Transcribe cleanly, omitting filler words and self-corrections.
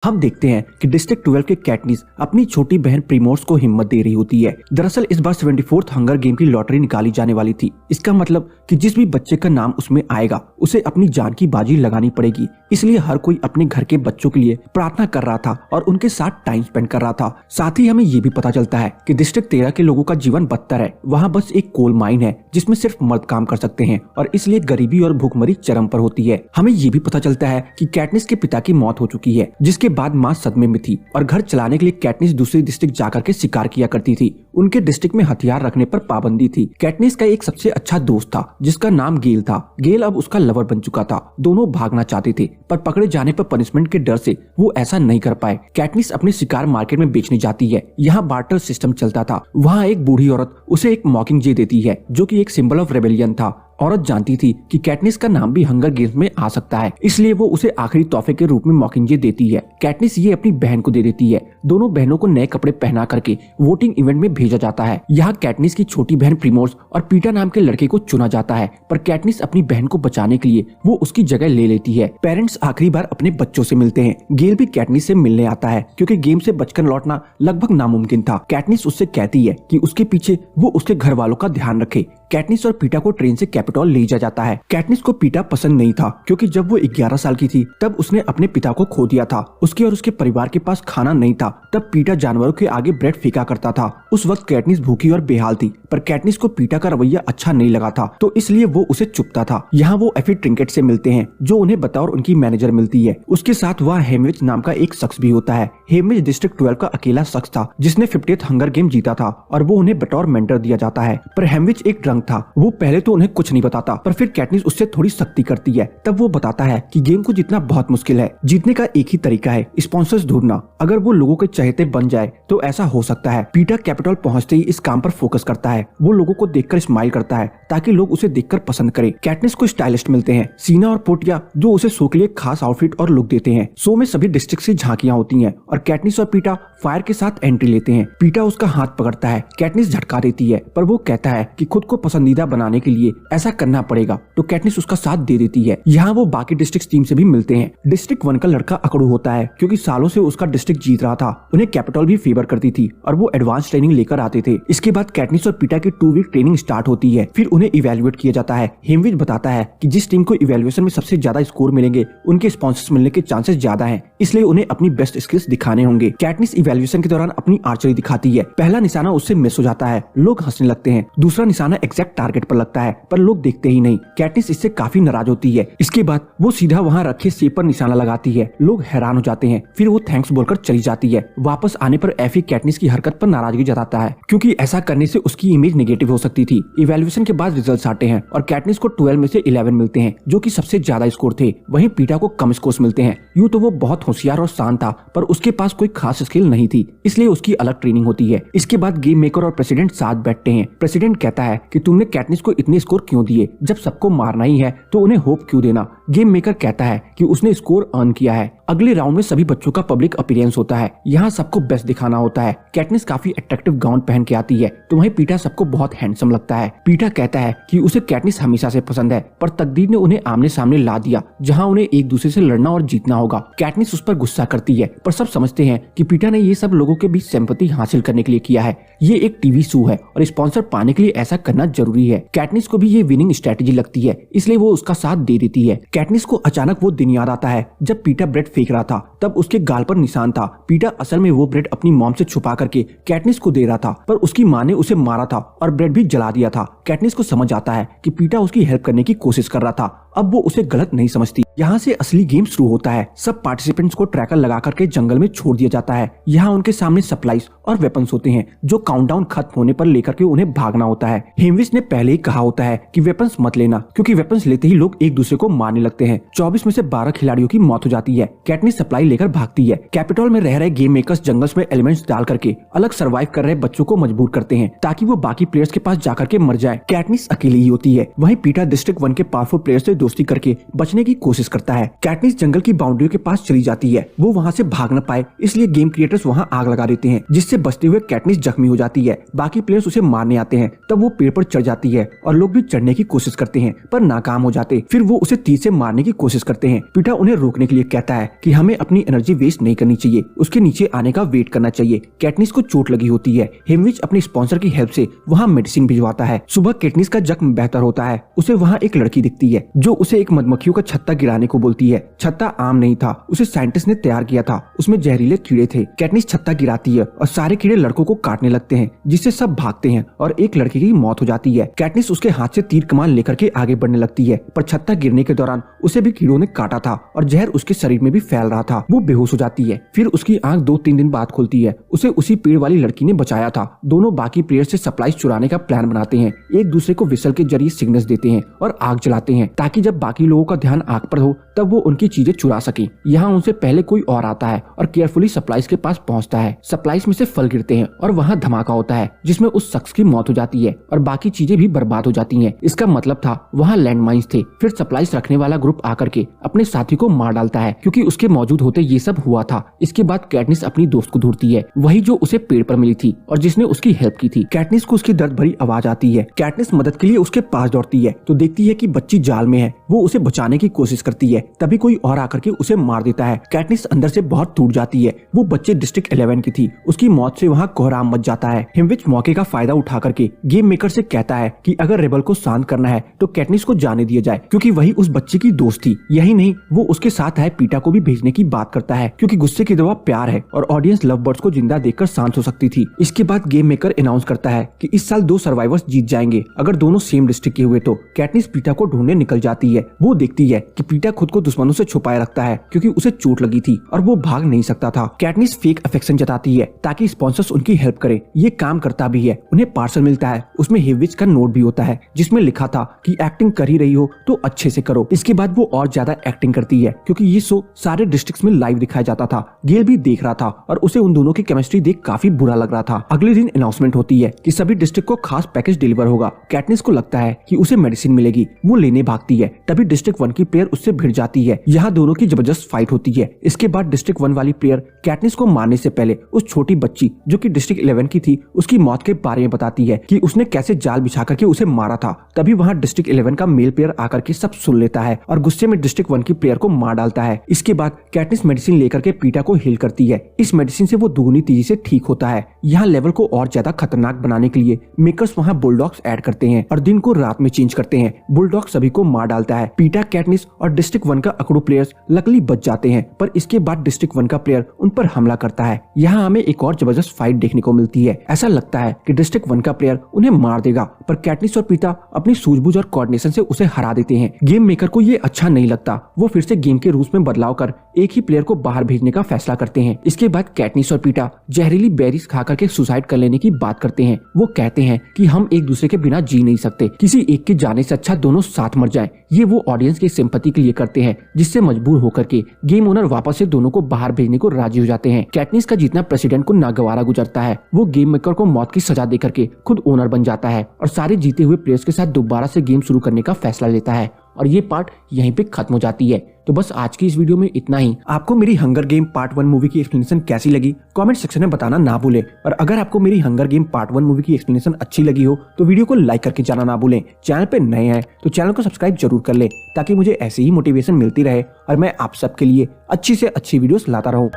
हम देखते हैं कि डिस्ट्रिक्ट 12 के कैटनिस अपनी छोटी बहन प्रिमोर्स को हिम्मत दे रही होती है। दरअसल इस बार 74th हंगर गेम की लॉटरी निकाली जाने वाली थी। इसका मतलब कि जिस भी बच्चे का नाम उसमें आएगा उसे अपनी जान की बाजी लगानी पड़ेगी। इसलिए हर कोई अपने घर के बच्चों के लिए प्रार्थना कर रहा था और उनके साथ टाइम स्पेंड कर रहा था। साथ ही हमें ये भी पता चलता है कि डिस्ट्रिक्ट 13 के लोगों का जीवन बदतर है। वहाँ बस एक कोल माइन है जिसमें सिर्फ मर्द काम कर सकते हैं और इसलिए गरीबी और भूखमरी चरम पर होती है। हमें ये भी पता चलता है कि कैटनिस के पिता की मौत हो चुकी है, जिसके बाद माँ सदमे में थी और घर चलाने के लिए कैटनिस दूसरी डिस्ट्रिक्ट जाकर के शिकार किया करती थी। उनके डिस्ट्रिक्ट में हथियार रखने पर पाबंदी थी। कैटनिस का एक सबसे अच्छा दोस्त था जिसका नाम गेल था। गेल अब उसका लवर बन चुका था। दोनों भागना चाहते थे पर पकड़े जाने पर पनिशमेंट के डर से वो ऐसा नहीं कर पाए। कैटनिस अपने शिकार मार्केट में बेचने जाती है। यहाँ बार्टर सिस्टम चलता था। वहाँ एक बूढ़ी औरत उसे एक मॉकिंग जे देती है जो कि एक सिंबल ऑफ रेबेलियन था। औरत जानती थी कि कैटनिस का नाम भी हंगर गेम्स में आ सकता है, इसलिए वो उसे आखिरी तोहफे के रूप में मॉकिंगजे देती है। कैटनिस ये अपनी बहन को दे देती है। दोनों बहनों को नए कपड़े पहना करके वोटिंग इवेंट में भेजा जाता है। यहाँ कैटनिस की छोटी बहन प्रिमोर्स और पीटर नाम के लड़के को चुना जाता है, पर कैटनिस अपनी बहन को बचाने के लिए वो उसकी जगह ले लेती है। पेरेंट्स आखिरी बार अपने बच्चों से मिलते हैं। गेल भी कैटनिस से मिलने आता है क्योंकि गेम से बचकर लौटना लगभग नामुमकिन था। कैटनिस उससे कहती है कि उसके पीछे वो उसके घर वालों का ध्यान रखे। कैटनिस और पीटा को ट्रेन से कैपिटॉल ले जाता है। कैटनिस को पीटा पसंद नहीं था क्योंकि जब वो 11 साल की थी तब उसने अपने पिता को खो दिया था। उसके और उसके परिवार के पास खाना नहीं था। तब पीटा जानवरों के आगे ब्रेड फेंका करता था। उस वक्त कैटनिस भूखी और बेहाल थी, पर कैटनिस को पीटा का रवैया अच्छा नहीं लगा था, तो इसलिए वो उसे चुपता था। यहाँ वो एफी ट्रिंकेट से मिलते हैं जो उन्हें बतौर उनकी मैनेजर मिलती है। उसके साथ वह हेमविच नाम का एक शख्स भी होता है। हेमविच डिस्ट्रिक्ट 12 का अकेला शख्स था जिसने 50th हंगर गेम जीता था और वो उन्हें बतौर मेंटर दिया जाता है। पर हेमविच एक ड्रंक था। वो पहले तो उन्हें कुछ नहीं बताता, पर फिर कैटनिस उससे थोड़ी सख्ती करती है। तब वो बताता है कि गेम को जीतना बहुत मुश्किल है। जीतने का एक ही तरीका है, स्पॉन्सर्स ढूंढना। अगर वो लोगों के चहेते बन जाए तो ऐसा हो सकता है। पीटर कैपिटल पहुंचते ही इस काम पर फोकस करता है। वो लोगों को देखकर स्माइल करता है ताकि लोग उसे देखकर पसंद करें। कैटनिस को स्टाइलिस्ट मिलते हैं, सीना और पोटिया, जो उसे शो के लिए खास आउटफिट और लुक देते हैं। शो में सभी डिस्ट्रिक्ट से झांकियां होती हैं और कैटनिस और पीटा फायर के साथ एंट्री लेते हैं। पीटा उसका हाथ पकड़ता है। कैटनिस झटका देती है, पर वो कहता है कि खुद को पसंदीदा बनाने के लिए ऐसा करना पड़ेगा, तो कैटनिस उसका साथ दे देती है। यहाँ वो बाकी डिस्ट्रिक्ट टीम से भी मिलते हैं। डिस्ट्रिक्ट 1 का लड़का अकड़ू होता है क्योंकि सालों से उसका डिस्ट्रिक्ट जीत रहा था। उन्हें कैपिटल भी फेवर करती थी और वो एडवांस ट्रेनिंग लेकर आते थे। इसके बाद कैटनिस और पीटा की 2 वीक ट्रेनिंग स्टार्ट होती है। फिर उन्हें इवेल्युएट किया जाता है। हेमविच बताता है कि जिस टीम को इवेल्युएशन में सबसे ज्यादा स्कोर मिलेंगे उनके स्पॉन्सर्स मिलने के चांसेस ज्यादा हैं, इसलिए उन्हें अपनी बेस्ट स्किल्स दिखाने होंगे। कैटनिस इवेल्युएशन के दौरान अपनी आर्चरी दिखाती है। पहला निशाना उससे मिस हो जाता है। लोग हंसने लगते हैं। दूसरा निशाना एग्जैक्ट टारगेट पर लगता है, पर लोग देखते ही नहीं। कैटनिस इससे काफी नाराज होती है। इसके बाद वो सीधा वहाँ रखे सेब पर निशाना लगाती है। लोग हैरान हो जाते हैं। फिर वो थैंक्स बोलकर चली जाती है। वापस आने पर एफी कैटनिस की हरकत पर नाराजगी जताता है क्योंकि ऐसा करने से उसकी इमेज नेगेटिव हो सकती थी। इवैल्यूएशन के बाद रिजल्ट्स आते हैं और कैटनिस को 12 में से 11 मिलते हैं जो कि सबसे ज्यादा स्कोर थे। वहीं पीटा को कम स्कोर्स मिलते हैं। यूं तो वो बहुत होशियार और शांत था, पर उसके पास कोई खास स्किल नहीं थी, इसलिए उसकी अलग ट्रेनिंग होती है। इसके बाद गेम मेकर और प्रेसिडेंट साथ बैठते हैं। प्रेसिडेंट कहता है कि तुमने कैटनिस को इतने स्कोर क्यों दिए? जब सबको मारना ही है तो उन्हें होप क्यों देना? गेम मेकर कहता है कि उसने स्कोर अर्न किया है। अगले राउंड में सभी बच्चों का पब्लिक अपीयरेंस होता है। यहाँ सबको बेस्ट दिखाना होता है। कैटनिस काफी अट्रैक्टिव गाउन पहन के आती है, तो वहीं पीटा सबको बहुत हैंडसम लगता है। पीटा कहता है कि उसे कैटनिस हमेशा से पसंद है, पर तकदीर ने उन्हें आमने सामने ला दिया जहाँ उन्हें एक दूसरे से लड़ना और जीतना होगा। कैटनिस उस पर गुस्सा करती है, पर सब समझते हैं कि पीटा ने ये सब लोगों के बीच सिंपैथी हासिल करने के लिए किया है। ये एक टीवी शो है और स्पॉन्सर पाने के लिए ऐसा करना जरूरी है। कैटनिस को भी ये विनिंग स्ट्रेटेजी लगती है, इसलिए वो उसका साथ दे देती है। कैटनिस को अचानक वो दिन याद आता है जब पीटा ब्रेड फेंक रहा था। तब उसके गाल पर निशान था। पीटा असल में वो ब्रेड अपनी मॉम से छुपा करके कैटनिस को दे रहा था, पर उसकी माँ ने उसे मारा था और ब्रेड भी जला दिया था। कैटनिस को समझ आता है कि पीटा उसकी हेल्प करने की कोशिश कर रहा था। अब वो उसे गलत नहीं समझती। यहाँ से असली गेम शुरू होता है। सब पार्टिसिपेंट्स को ट्रैकर लगा करके जंगल में छोड़ दिया जाता है। यहाँ उनके सामने सप्लाईज और वेपन्स होते हैं जो काउंटडाउन खत्म होने पर लेकर के उन्हें भागना होता है। हेमविच ने पहले ही कहा होता है कि वेपन्स मत लेना, क्योंकि वेपन्स लेते ही लोग एक दूसरे को मारने लगते हैं। 24 में से 12 खिलाड़ियों की मौत हो जाती है। कैटनिस सप्लाई लेकर भागती है। कैपिटल में रह रहे गेम मेकर्स जंगल्स में एलिमेंट्स डाल करके अलग सर्वाइव कर रहे बच्चों को मजबूर करते हैं ताकि वो बाकी प्लेयर्स के पास जाकर के मर जाए। कैटनिस अकेली ही होती है। वहीं पीटा डिस्ट्रिक्ट 1 के पावरफुल प्लेयर्स से दोस्ती करके बचने की कोशिश करता है। कैटनिस जंगल की बाउंड्रियों के पास चली जाती है। वो वहाँ से भाग न पाए इसलिए गेम क्रिएटर्स वहाँ आग लगा देते हैं, जिससे बचते हुए कैटनिस जख्मी हो जाती है। बाकी प्लेयर्स उसे मारने आते हैं, तब वो पेड़ पर चढ़ जाती है और लोग भी चढ़ने की कोशिश करते हैं पर नाकाम हो जाते। फिर वो उसे तीर से मारने की कोशिश करते हैं। पीटा उन्हें रोकने के लिए कहता है कि हमें अपनी एनर्जी वेस्ट नहीं करनी चाहिए, उसके नीचे आने का वेट करना चाहिए। कैटनिस को चोट लगी होती है। हेमविच अपने स्पॉन्सर की हेल्प से वहाँ मेडिसिन भिजवाता है। सुबह कैटनिस का जख्म बेहतर होता है। उसे वहाँ एक लड़की दिखती है जो उसे एक मधुमक्खियों का छत्ता गिराने को बोलती है। छत्ता आम नहीं था, उसे साइंटिस्ट ने तैयार किया था, उसमें जहरीले कीड़े थे। कैटनिस छत्ता गिराती है और सारे कीड़े लड़कों को काटने लगते हैं, जिससे सब भागते हैं और एक लड़के की मौत हो जाती है। कैटनिस उसके हाथ से तीर कमान लेकर के आगे बढ़ने लगती है, पर छत्ता गिरने के दौरान उसे भी कीड़ों ने काटा था और जहर उसके शरीर में भी फैल रहा था। वो बेहोश हो जाती है। फिर उसकी आंख 2-3 दिन बाद खुलती है। उसे उसी पेड़ वाली लड़की ने बचाया था। दोनों बाकी प्लेयर से सप्लाईज चुराने का प्लान बनाते हैं। एक दूसरे को विसल के जरिए सिग्नल्स देते हैं और आग जलाते हैं ताकि जब बाकी लोगों का ध्यान आग पर हो तब वो उनकी चीजें चुरा सके। यहाँ उनसे पहले कोई और आता है और केयरफुली सप्लाईज के पास पहुँचता है। सप्लाईज में से फल गिरते हैं और वहाँ धमाका होता है जिसमें उस शख्स की मौत हो जाती है और बाकी चीजें भी बर्बाद हो जाती हैं। इसका मतलब था वहाँ लैंडमाइंस थे। फिर सप्लाईज रखने वाला ग्रुप आकर के अपने साथी को मार डालता है क्योंकि उसके मौजूद होते ये सब हुआ था। इसके बाद कैटनिस अपनी दोस्त को ढूंढती है, वही जो उसे पेड़ पर मिली थी और जिसने उसकी हेल्प की थी। कैटनिस को उसकी दर्द भरी आवाज आती है। कैटनिस मदद के लिए उसके पास दौड़ती है तो देखती है कि बच्ची जाल में है। वो उसे बचाने की कोशिश करती है, तभी कोई और आकर के उसे मार देता है। कैटनिस अंदर से बहुत टूट जाती है। वो बच्चे डिस्ट्रिक्ट 11 की थी। उसकी मौत से वहाँ कोहराम मच जाता है। हिमविच मौके का फायदा उठा करके गेम मेकर से कहता है कि अगर रेबल को शांत करना है तो कैटनिस को जाने दिया जाए क्योंकि वही उस बच्चे की दोस्त थी। यही नहीं, वो उसके साथ आए पीटा को भी भेजने की बात करता है क्योंकि गुस्से की दवा प्यार है और ऑडियंस लव बर्ड्स को जिंदा देखकर शांत हो सकती थी। इसके बाद गेम मेकर अनाउंस करता है कि इस साल 2 सर्वाइवर्स जीत जाएंगे अगर दोनों सेम डिस्ट्रिक्ट के हुए तो। कैटनिस पीटा को ढूंढने निकल जाती है। वो देखती है कि पीटा खुद को दुश्मनों से छुपाए रखता है क्योंकि उसे चोट लगी थी और वो भाग नहीं सकता था। कैटनिस फेक अफेक्शन जताती है ताकि स्पॉन्सर्स उनकी हेल्प करे। ये काम करता भी है। उन्हें पार्सल मिलता है, उसमें हेमविच का नोट भी होता है जिसमें लिखा था कि एक्टिंग कर ही रही हो तो अच्छे से करो। इसके बाद वो और ज्यादा एक्टिंग करती है क्योंकि ये शो सारे डिस्ट्रिक्ट्स में लाइव दिखाया जाता था। गेल भी देख रहा था और उसे उन दोनों की केमिस्ट्री देख काफी बुरा लग रहा था। अगले दिन अनाउंसमेंट होती है कि सभी डिस्ट्रिक्ट को खास पैकेज डिलीवर होगा। कैटनिस को लगता है कि उसे मेडिसिन मिलेगी। वो लेने भागती है, तभी डिस्ट्रिक्ट 1 की प्लेयर उससे भिड़ जाती है। यहाँ दोनों की जबरदस्त फाइट होती है। इसके बाद डिस्ट्रिक्ट 1 वाली प्लेयर कैटनिस को मारने से पहले उस छोटी बच्ची जो कि डिस्ट्रिक्ट 11 की थी उसकी मौत के बारे में बताती है कि उसने कैसे जाल बिछा करके उसे मारा था। तभी वहाँ डिस्ट्रिक्ट 11 का मेल प्लेयर आकर के सब सुन लेता है और गुस्से में डिस्ट्रिक्ट 1 की प्लेयर को मार डालता है। इसके बाद कैटनिस मेडिसिन लेकर के पीटा को हील करती है। इस मेडिसिन से वो दुगनी तेजी से ठीक होता है। यहाँ लेवल को और ज्यादा खतरनाक बनाने के लिए मेकर्स वहाँ बुलडॉग्स ऐड करते हैं और दिन को रात में चेंज करते हैं। बुलडॉग सभी को मार डालता है। पीटा, कैटनिस और डिस्ट्रिक्ट 1 का अकड़ू प्लेयर्स लकली बच जाते हैं, पर इसके बाद डिस्ट्रिक्ट 1 का प्लेयर उन पर हमला करता है। यहाँ हमें एक और जबरदस्त फाइट देखने को मिलती है। ऐसा लगता है कि डिस्ट्रिक्ट 1 का प्लेयर उन्हें मार देगा, पर कैटनिस और पीटा अपनी सूझबूझ और कोऑर्डिनेशन से उसे हरा देते हैं। गेम मेकर को ये अच्छा नहीं लगता। वो फिर से गेम के रूल्स में बदलाव कर एक ही प्लेयर को बाहर भेजने का फैसला करते हैं। इसके बाद कैटनिस और पीटा जहरीली बेरीज खा करके सुसाइड कर लेने की बात करते हैं। वो कहते हैं कि हम एक दूसरे के बिना जी नहीं सकते, किसी एक के जाने से अच्छा दोनों साथ मर जाएं। ये वो ऑडियंस की सिंपैथी के लिए करते हैं, जिससे मजबूर होकर के गेम ओनर वापस से दोनों को बाहर भेजने को राजी हो जाते हैं। कैटनिस का जीतना प्रेसिडेंट को नागवारा गुजरता है। वो गेम मेकर को मौत की सजा देकर के खुद ओनर बन जाता है और सारे जीते हुए प्लेयर्स के साथ दोबारा से गेम शुरू करने का फैसला लेता है और ये पार्ट यहीं पे खत्म हो जाती है। तो बस आज की इस वीडियो में इतना ही। आपको मेरी हंगर गेम पार्ट 1 मूवी की एक्सप्लेनेशन कैसी लगी कमेंट सेक्शन में बताना ना भूलें। और अगर आपको मेरी हंगर गेम पार्ट 1 मूवी की एक्सप्लेनेशन अच्छी लगी हो तो वीडियो को लाइक करके जाना ना भूलें। चैनल पे नए हैं तो चैनल को सब्सक्राइब जरूर कर ले ताकि मुझे ऐसी ही मोटिवेशन मिलती रहे और मैं आप सबके लिए अच्छी से अच्छी वीडियोस लाता रहूं।